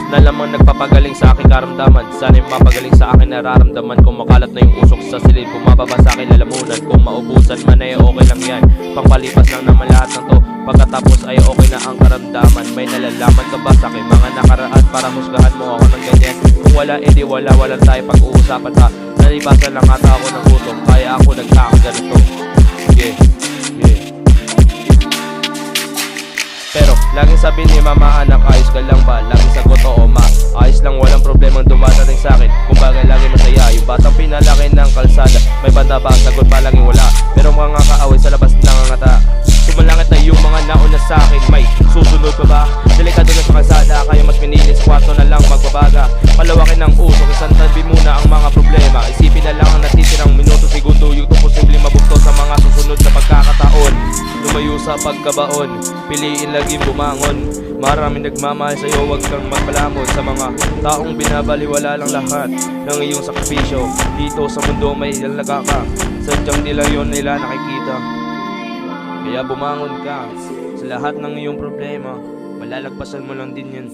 na lamang nagpapagaling sa aking karamdaman. Sana'y mapagaling sa akin nararamdaman. Kung makalat na yung usok sa silid, bumababa sa akin lalamunan. Kung maubusan man ay okay lang yan, pangpalipas lang naman lahat ng to. Pagkatapos ay okay na ang karamdaman. May nalalaman ka ba sa aking mga nakaraan para husgahan mo ako ng ganyan? Kung wala, edi wala, wala tayo pag-uusapan ha. Nalibasan lang ata ako ng gutom, kaya ako nagkakaganito. Yeah, yeah. Pero laging sabi ni mama, anak, ayos ka lang ba? Laging sagot, oo ma, ayos lang, walang problemang dumadating sa akin. Kumbaga lagi masaya, yung batang pinalaki ng kalsada. May banda ba? Sagot pa laging wala. Pero mga kaaway sa labas nangangata. Sumalangit na yung mga nauna sa akin. May susunod pa ba? Delikado na sa kalsada, kaya mas pinili sa kwarto na lang magbabaga. Palawakin ng usok, isang tabi muna ang mga problema. Isipin na lang ang natitirang minuto, segundo, yung posibleng mabugto sa mga susunod na pagkakataon. Lumayo sa pagkabaon, piliin laging bumangon. Maraming nagmamahal sa'yo, huwag kang magpalamon sa mga taong binabaliwala lang lahat ng iyong sakripisyo. Dito sa mundo may ilaga ka, sadyang nila yon nila nakikita. Kaya bumangon ka sa lahat ng iyong problema, malalagpasan mo lang din yun.